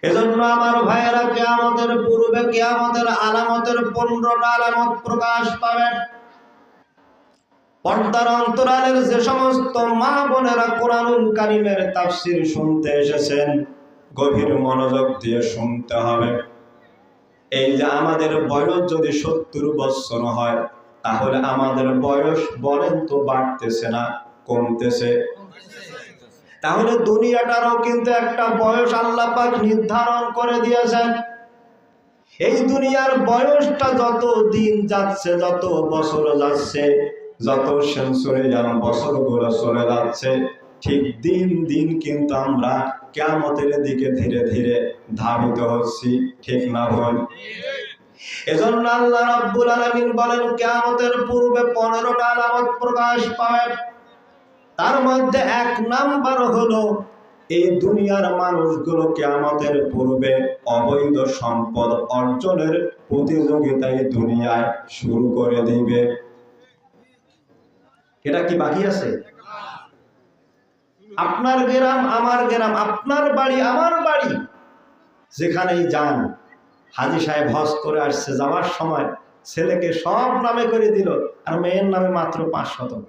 এজন্য আমার ভাইয়েরা, কিয়ামতের পূর্বে কিয়ামতের আলামতের 15টা আলামত প্রকাশ পাবে। পর্দার অন্তরালের যে সমস্ত মা বোনেরা কোরআনুল কারীমের তাফসীর শুনতে এসেছেন, গভীর মনোযোগ দিয়ে শুনতে হবে। এই যে আমাদের বয়স যদি 70 বছর হয়, তাহলে আমাদের বয়স বলেন তো বাড়তেছে না কমতেছে? তাহলে দুনিয়াটারও কিন্তু একটা বয়স আল্লাহ পাক নির্ধারণ করে দিয়েছেন। এই দুনিয়ার বয়সটা যত দিন যাচ্ছে, যত বছর যাচ্ছে, যত সেঞ্চুরি যেন বছরগুলো চলে যাচ্ছে, ঠিক দিন দিন কিন্তু আমরা কিয়ামতের দিকে ধীরে ধীরে ধাবিত হচ্ছি। ঠিক না বল? এজন্য আল্লাহ রাব্বুল আলামিন বলেন, কিয়ামতের পূর্বে 15টা আলামত প্রকাশ পাবে। তার মধ্যে 1 নাম্বার হলো, এই দুনিয়ার মানুষগুলো কিয়ামতের পূর্বে অবৈধ সম্পদ অর্জনের প্রতিযোগিতায় দুনিয়ায় শুরু করে দিবে। এটা কি বাকি আছে? আপনার গ্রাম আমার গ্রাম, আপনার বাড়ি আমার বাড়ি, যেখানেই যান, হাজী সাহেব হজ করে আসছে, যাওয়ার সময় ছেলেকে সব নামে করে দিল আর মেয়ের নামে মাত্র 500।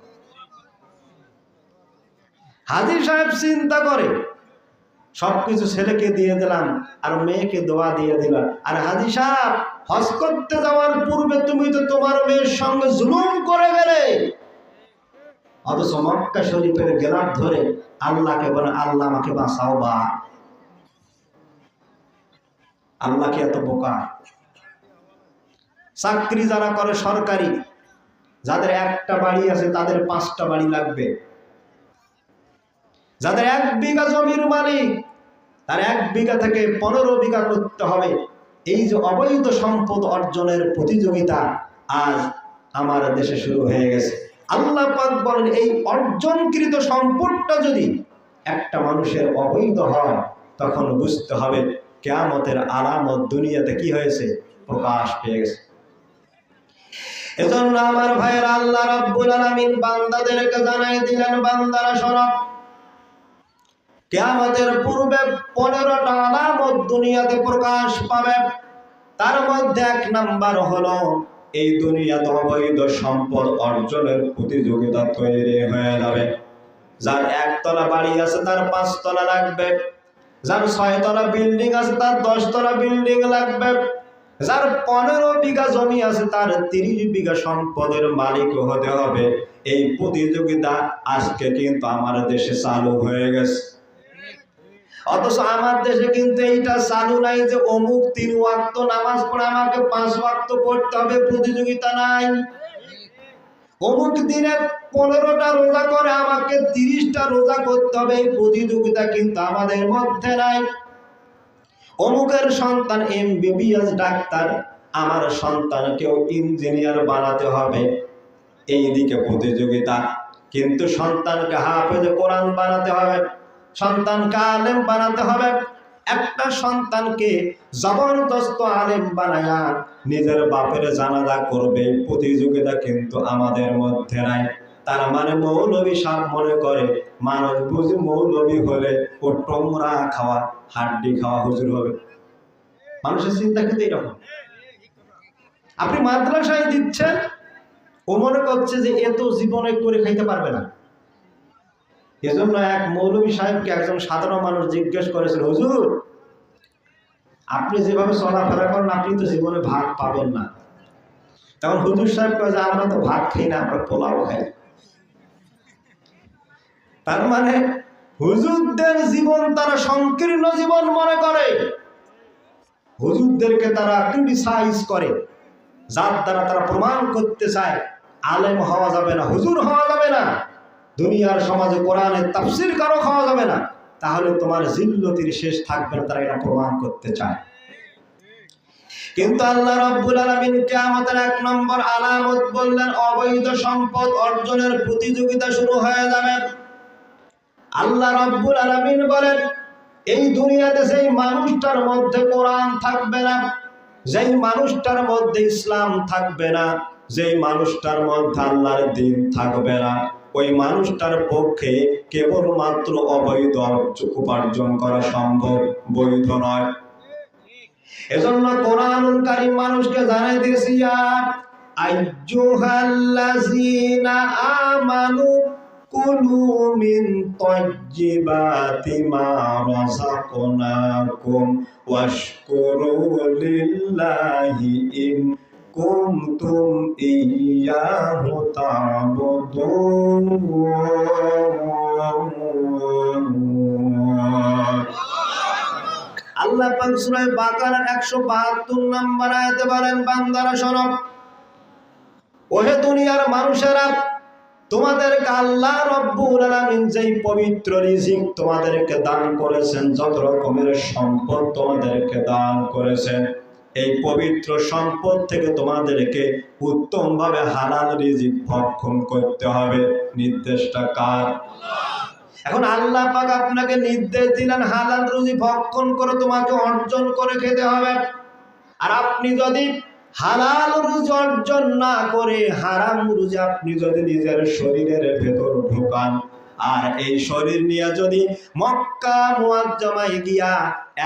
হাজী সাহেব চিন্তা করে, সবকিছু ছেলেকে দিয়ে দিলাম আর মেয়েকে দোয়া দিয়ে দিলাম, আর হাজী সাহেব হজ করতে যাওয়ার পূর্বে তুমি তো তোমার মেয়ের সঙ্গে জুলুম করে গেলে। অথচ মক্কা শরীফের গেলার ধরে আল্লাহকে বলে, আল্লাহ আমাকে বাঁচাও। বা আল্লাহ কি এত বোকা? চাকরি যারা করে সরকারি, যাদের একটা বাড়ি আছে তাদের 5টা বাড়ি লাগবে। যাদের 1 বিঘা জমির মালিক, তার 1 বিঘা থেকে 15 বিঘা করতে হবে। এই যে অবৈধ সম্পদ অর্জনের প্রতিযোগিতা আজ আমার দেশে শুরু হয়ে গেছে। আল্লাহ পাক বলেন, এই অর্জনকৃত সম্পদটা যদি একটা মানুষের অবৈধ হয়, তখন বুঝতে হবে কিয়ামতের আলামত দুনিয়াতে কি হয়েছে, প্রকাশ পেয়ে গেছে। এজন্য আমার ভাইয়েরা, আল্লাহ রাব্বুল আলামিন বান্দাদেরকে জানাই দিলেন, বান্দারা শোনো, কিয়ামতের পূর্বে 15টা আলামত দুনিয়াতে প্রকাশ পাবে। তার মধ্যে 1 নাম্বার হলো, এই দুনিয়াতে অবৈধ সম্পদ অর্জনের প্রতিযোগিতা তৈরি হয়ে যাবে। যার 1 তলা বাড়ি আছে তার 5 তলা লাগবে, যার 6 তলা বিল্ডিং আছে তার 10 তলা বিল্ডিং লাগবে, যার 15 বিঘা জমি আছে তার 30 বিঘা সম্পদের মালিক হতে হবে। এই প্রতিযোগিতা আজকে কিন্তু আমার দেশে চালু হয়ে গেছে। অথচ আমার দেশে কিন্তু এইটা চালু নাই যে অমুক 3 ওয়াক্ত নামাজ পড়ে আমাকে 5 ওয়াক্ত পড়তে হবে, প্রতিযোগিতা নাই। অমুক দিনে 15টা রোজা করে আমাকে 30টা রোজা করতে হবে, এই প্রতিযোগিতা কিন্তু আমাদের মধ্যে নাই। অমুকের সন্তান MBBS ডাক্তার, আমার সন্তানকেও ইঞ্জিনিয়ার বানাতে হবে, এই দিকে প্রতিযোগিতা। কিন্তু সন্তানকে হাফেজ কোরআন বানাতে হবে, সন্তানকে আলেম বানাতে হবে। একটা সন্তানকে জবরদস্ত আলেম বানায়া নিজের বাপের জানাজা করবে, প্রতিযোগিতা কিন্তু আমাদের মধ্যে নাই। তার মানে মৌলবী সাহেব মনে করে মানুষ বুঝি মৌলবী হলে ও টোমরা খাওয়া, হাড্ডি খাওয়া হুজুর হবে। মানুষের চিন্তা কিন্তু এরকম। আপনি মাদ্রাসায় দিচ্ছেন, ও মনে করছে যে এ তো জীবনে করে খাইতে পারবে না। এজন্য 1 মৌলবী সাহেবকে একজন সাধারণ মানুষ জিজ্ঞেস করেছিল, হুজুর আপনি যেভাবে চলাফেরা করেন আপনি তো জীবনে ভাত পাবেন না। তখন হুজুর সাহেব কয় যে আমরা তো ভাত খাই না, আমরা পোলাও খাই। তার মানে হুজুরদের জীবন তারা সংকীর্ণ জীবন মনে করে, হুজুরদেরকে তারা ক্রিটিসাইজ করে, যার দ্বারা তারা প্রমাণ করতে চায় আলেম হওয়া যাবে না, হুজুর হওয়া যাবে না, দুনিয়ার সমাজে কোরআনের তাফসীর কারো খাওয়া যাবে না, তাহলে তোমার জিল্লতির শেষ থাকবে না। তারা এটা প্রমাণ করতে চায়। কিন্তু আল্লাহ রাব্বুল আলামিন কিয়ামতের 1 নম্বর আলামত বললেন, অবৈধ সম্পদ অর্জনের প্রতিযোগিতা শুরু হয়ে যাবে। আল্লাহ রাব্বুল আলামিন বলেন, এই দুনিয়াতে যেই মানুষটার মধ্যে কোরআন থাকবে না, যেই মানুষটার মধ্যে ইসলাম থাকবে না, যেই মানুষটার মধ্যে আল্লাহর দ্বীন থাকবে না, ওই মানুষটার পক্ষে কেবলমাত্র অবৈধ উপার্জন করা সম্ভব, বৈধ নয়। এজন্য কোরআনুল কারীম মানুষকে জানাইতেছি, আইয়ুহাল্লাযীনা আমানু কুলু মিন তাইয়্যিবাতি মা রাযাকনাকুম ওয়াশকুরু লিল্লাহি ইন কুনতুম ইয়্যাহু তা'বুদুন। আল্লাহ পাক সূরা বাকারার 172 নম্বর আয়াতে বলেন, বান্দারা শোনো, ওহে দুনিয়ার মানুষেরা, তোমাদেরকে আল্লাহ রব্বুল আলামিন যেই পবিত্র রিজিক তোমাদেরকে দান করেছেন, যত রকমের সম্পদ তোমাদেরকে দান করেছেন, এই পবিত্র সম্পদ থেকে তোমাদেরকে উত্তমভাবে হালাল রিজিক ভক্ষণ করতে হবে। নির্দেশটা কার? এখন আল্লাহ পাক আপনাকে নির্দেশ দিলেন হালাল রুজি ভক্ষণ করে তোমাকে অর্জন করে খেতে হবে। আর আপনি যদি হালাল রুজি অর্জন না করে হারাম রুজি আপনি যদি নিজের শরীরের ভেতর ঢোকান, আর এই শরীর নিয়ে যদি মক্কা মুআজ্জামায় গিয়া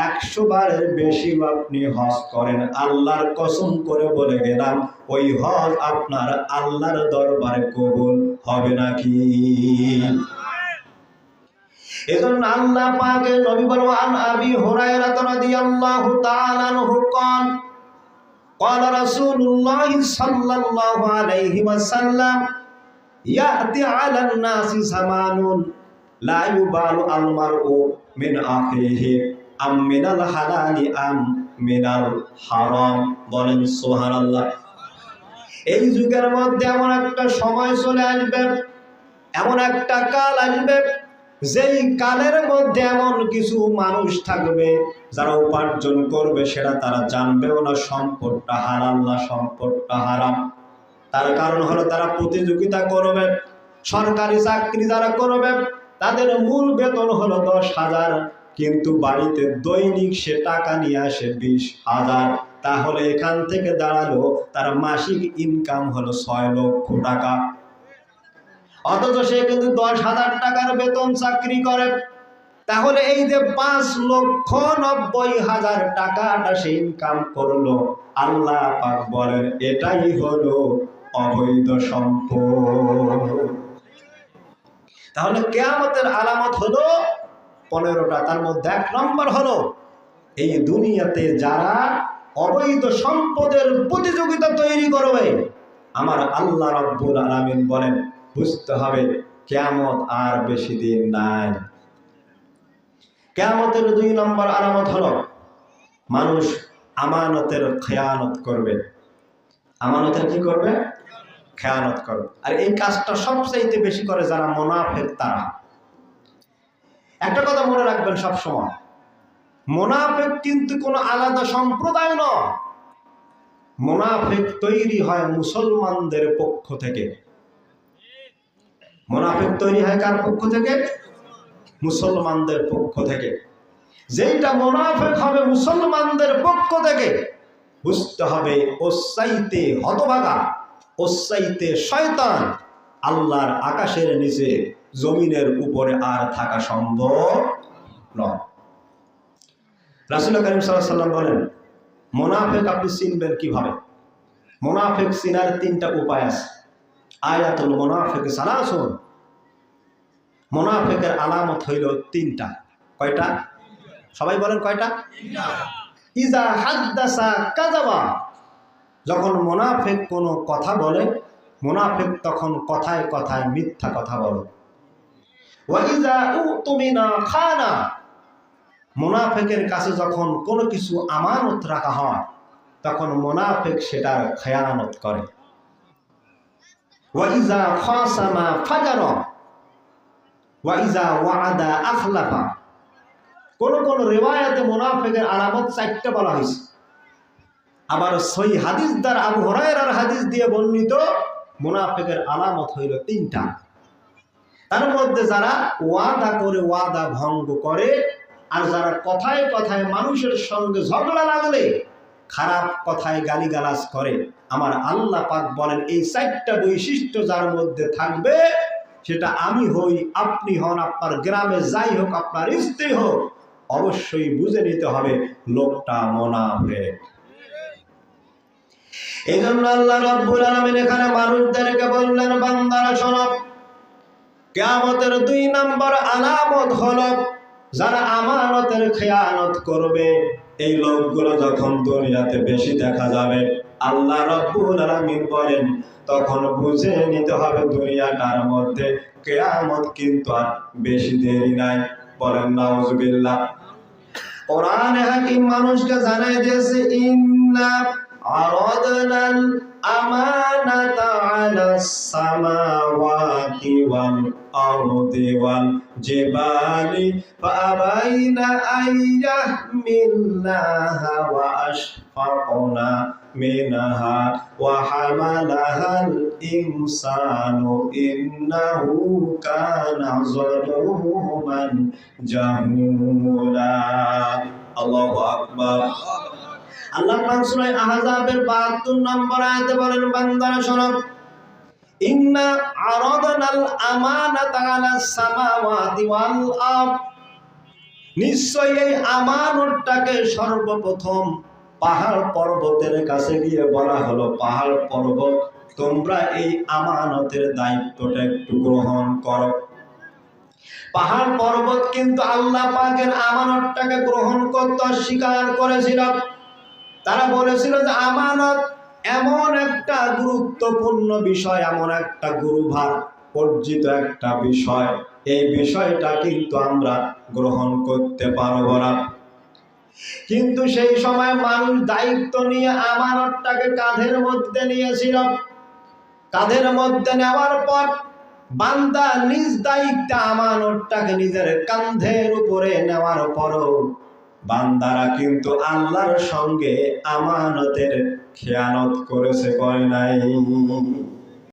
100 বারের বেশি আপনি হজ করেন, আল্লাহর কসম করে বলে গেলাম ওই হজ আপনার আল্লাহর দরবারে কবুল হবে নাকি? এজন্য আল্লাহ পাকের নবী বলেন, আন আবি হুরায়রা রাদিয়াল্লাহু তাআলা আনহু قال قال رسول الله صلى الله عليه وسلم يأتي على الناس زمان لا يبال المرء من أخيه أم من الحلال أم من الحرام। বলেন সুবহানাল্লাহ। এই যুগের মধ্যে এমন একটা সময় চলে আসবে, এমন একটা কাল আসবে, যেই কালের মধ্যে এমন কিছু মানুষ থাকবে যারা উপার্জন করবে সেটা তারা জানবেও না সম্পদটা হালাল না সম্পদটা হারাম। তার কারণ হলো তারা প্রতিযোগিতা করবে। সরকারি চাকরি যারা করবে তাদের মূল বেতন হলো 10,000, কিন্তু বাড়িতে দৈনিক সে টাকা নিয়ে আসে 20,000। তাহলে এখান থেকে দাঁড়ালো তার মাসিক ইনকাম হলো 6 লক্ষ টাকা। অথচ সে কিন্তু 10,000 টাকার বেতন চাকরি করে। তাহলে এই যে 5,90,000 টাকাটা সে ইনকাম করলো, আল্লাহ পাক বলেন এটাই হলো অবৈধ সম্পদ। তাহলে কিয়ামতের আলামত হলো 15টা, তার মধ্যে 1 নম্বর হলো এই দুনিয়াতে যারা অবৈধ সম্পদের প্রতিযোগিতা তৈরি করবে, আমার আল্লাহ রাব্বুল আলামিন বলেন বুঝতে হবে কিয়ামত আর বেশি দিন নাই। কিয়ামতের 2 নম্বর আলামত হলো মানুষ আমানতের খেয়ানত করবে। আমানতের কি করবে? খেয়ানত করবে। আর এই কাজটা সবচেয়ে বেশি করে যারা মুনাফিক তারা। একটা কথা মনে রাখবেন সব সময়, মুনাফিক কিন্তু কোনো আলাদা সম্প্রদায় নয়। মুনাফিক তৈরি হয় মুসলমানদের পক্ষ থেকে। মুনাফিক তৈরি হয় কার পক্ষ থেকে? মুসলমানদের পক্ষ থেকে। যেইটা মুনাফিক হবে মুসলমানদের পক্ষ থেকে, বুঝতে হবে ওর চাইতে হতভাগা, ওর চাইতে শয়তান আল্লাহর আকাশের নিচে জমিনের উপরে আর থাকা সম্ভব নয়। রাসূল কারীম সাল্লাল্লাহু আলাইহি ওয়াসাল্লাম বলেন, মুনাফিক আপনি চিনবেন কিভাবে? মুনাফিক চিনার 3টা উপায় আছে। আয়াতুল মুনাফিক সালাসুন। মুনাফিকের আলামত হইল 3টা। কয়টা? সবাই বলেন কয়টা? 3টা। ইজা হাদ্দাসা কাযাবা। যখন মুনাফিক কোনো কথা বলে, মুনাফিক তখন কথায় কথায় মিথ্যা কথা বলে। ওয়া ইজা উতুমিনা খানা। মুনাফিকের কাছে যখন কোনো কিছু আমানত রাখা হয়, তখন মুনাফিক সেটার খেয়ানত করে। ওয়া ইজা খাসামা ফাজারা ওয়া ইজা ওয়াআদা আখলাফা। কোন কোন রিওয়ায়াতে মুনাফিকের আলামত 4টা বলা হয়েছে। আবার সহিহ হাদিস দ্বারা আবু হুরায়রার হাদিস দিয়ে বর্ণিত মুনাফিকের আলামত হইল 3টা। তার মধ্যে যারা ওয়াদা করে ওয়াদা ভঙ্গ করে, আর যারা কথায় কথায় মানুষের সঙ্গে ঝগড়া লাগলে খারাপ কথায় গালিগালাজ করে, আমার আল্লাহ পাক বলেন এই 4টা বৈশিষ্ট্য যার মধ্যে থাকবে সেটা আমি হই, আপনি হন, আপনার গ্রামে যাই হোক, আপনার স্ত্রী হোক, অবশ্যই বুঝে নিতে হবে লোকটা মুনাফিক। এই জন্য আল্লাহ রাব্বুল আলামিন এখানে মানুষদেরকে বললেন, বান্দারা শোনো, কিয়ামতের 2 নম্বর আলামত হলো যারা আমানতের খেয়ানত করবে, এই লোকগুলো যখন দুনিয়াতে বেশি দেখা যাবে, আল্লাহ রাব্বুল আলামিন বলেন তখন বুঝে নিতে হবে দুনিয়াটার মধ্যে কিয়ামত কিন্তু আর বেশি দেরি নাই। বলেন নাউজুবিল্লাহ। কোরআনে হাকিম মানুষকে জানাই দিয়েছে, ইন্না আরাদনাল আমানাতা আলাস সামাওয়াতি ওয়াল আরদি ওয়াল জিবালি ফাআবাইনা আইয়াহমিলনাহা ওয়া আশফাকনা মিনহা ওয়া হামালাহাল ইনসানু ইন্নাহু কানা যালুমান জাহুলা। আল্লাহু আকবার। আল্লাহ পাক সূরা আহজাবের 72 নম্বর আয়াতে বলেন, বান্দারা শোনো, ইন্না আরাদনাল আমানাতা আলাস সামাওয়াতি ওয়াল আরদ, নিশ্চয়ই এই আমানতটাকে সর্বপ্রথম পাহাড় পর্বতের কাছে গিয়ে বলা হলো, পাহাড় পর্বত তোমরা এই আমানতের দায়িত্বটা একটু গ্রহণ করো। পাহাড় পর্বত কিন্তু আল্লাহ পাকের আমানতটাকে গ্রহণ করতে অস্বীকার করেছিল। তারা বলেছিল যে আমানত এমন একটা গুরুত্বপূর্ণ বিষয়, এমন একটা গুরুভার অর্জিত একটা বিষয়, এই বিষয়টা কিন্তু আমরা গ্রহণ করতে পারব না। কিন্তু সেই সময় মানুষ দায়িত্ব নিয়ে আমানতটাকে কাঁধের মধ্যে নিয়েছিল। কাঁধের মধ্যে নেওয়ার পর বান্দা নিজ দায়িত্বে আমানতটাকে নিজের কাঁধের উপরে নেওয়ার পরও বান্দারা কিন্তু আল্লাহর সঙ্গে আমানতের খেয়ানত করেছে, করে নাই।